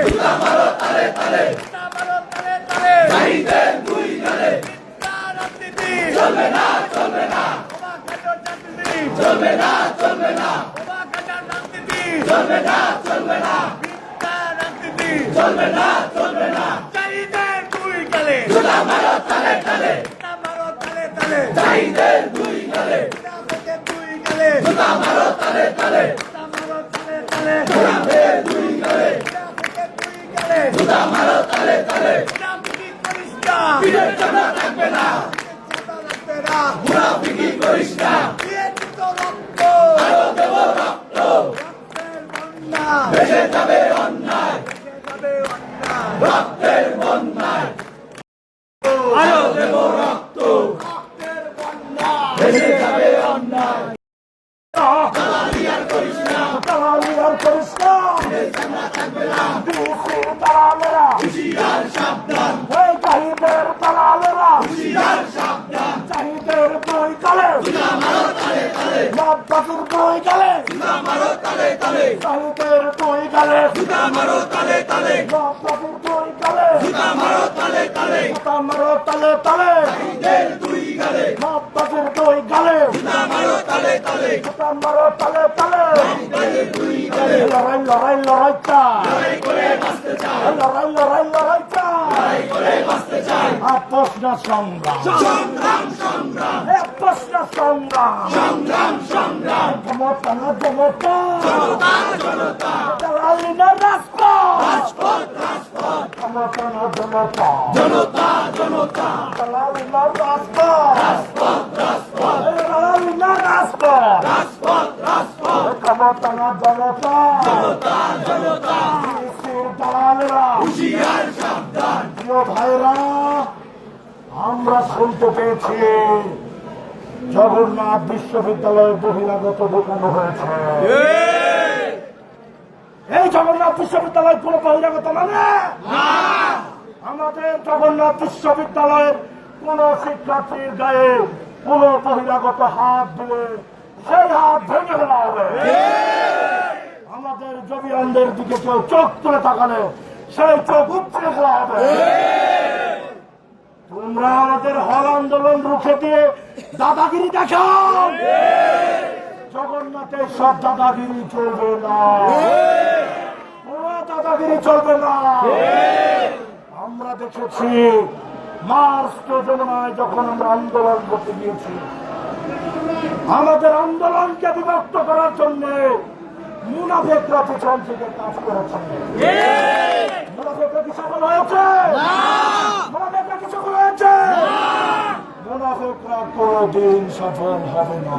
জুতা মারো তালে তালে, জুতা মারো তালে তালে, শহীদের দুই গালে রাজনীতি চলবে না চলবে না, চলবে না চলবে না, রাজনীতি চলবে না চলবে না, রাজনীতি চলবে না চলবে না, শহীদের দুই গালে জুতা মারো তালে তালে, জুতা মারো তালে তালে, শহীদের দুই গালে দুই গালে জুতা মারো তালে তালে, জুতা মারো তালে তালে, শহীদের দুই গালে দুই গালে জুতা মারো তালে তালে, রাজনীতি করিস না পীরের জন্য থাকবে না, রাখবে না মুনাফিকি করিস না, দিয়েছি তো রক্ত আরো দেব রক্ত, রক্তের বন্যা ভেসে যাবে অন্যায়, ভেসে যাবে অন্যায়, রক্তের বন্যায় আরো দেব রক্ত, রক্তের বন্যা ভেসে যাবে অন্যায়, দালালি আর করিস না, দালালি আর করিস না, পীরের জন্য থাকবে না, দিয়েছি দালালেরা হুঁশিয়ার সাবধান, এই শহীদের দালালেরা হুঁশিয়ার সাবধান, শহীদের দুই গালে জুতা মারো তালে তালে, নবাবের দুই গালে জুতা মারো তালে তালে, শহীদের দুই গালে জুতা মারো তালে তালে, নবাবের দুই গালে জুতা মারো তালে তালে, জুতা মারো তালে তালে, শহীদের দুই গালে নবাবের দুই গালে জুতা মারো তালে তালে, জুতা মারো তালে তালে, শহীদের দুই গালে লড়াই লড়াই লড়াই চাই, লড়াই করে বাঁচতে চাই, লড়াই লড়াই লড়াই চাই, লড়াই করে বাঁচতে চাই, আপোষ না সংগ্রাম, সংগ্রাম সংগ্রাম, আপোষ না সংগ্রাম, সংগ্রাম সংগ্রাম, জনতা না জনতা, জনতা জনতা, দালালি না রাজপথ, রাজপথ রাজপথ, জনতা না জনতা, জনতা জনতা, দালালি না রাজপথ, রাজপথ রাজপথ, দালালি না রাজপথ, রাজপথ রাজপথ, জনতা না জনতা, জনতা জনতা, দালালেরা হুঁশিয়ার সাবধান। প্রিয় ভাইরা, আমরা শুনতে পেয়েছি জগন্নাথ বিশ্ববিদ্যালয়ে বহিরাগত ঢোকানো হয়েছে। এই জগন্নাথ বিশ্ববিদ্যালয় কোন বহিরাগত মানে আমাদের জগন্নাথ বিশ্ববিদ্যালয়ের কোন শিক্ষার্থীর গায়ে কোন বহিরাগত হাত দিলে সেই হাত ভেঙে ফেলা হবে। আমাদের জবিয়ানদের দিকে কেউ চোখ তুলে তাকালে সেই চোখ উপড়ে ফেলা হবে। তোমরা আমাদের হল আন্দোলন রুখে দিয়ে দাদাগিরি দেখাও, জগন্নাথের সব দাদাগিরি চলবে না, কোন দাদাগিরি চলবে না। আমরা দেখেছি মার্চ যমুনায় যখন আমরা আন্দোলন করতে গিয়েছি, আমাদের আন্দোলনকে বিভক্ত করার জন্য মুনাফিকরা পিছন থেকে কাজ করেছে। মুনাফিকরা কি সফল হয়েছে? মুনাফিকরা কি সফল হয়েছে? মুনাফিকরা কোনদিন সফল হবে না।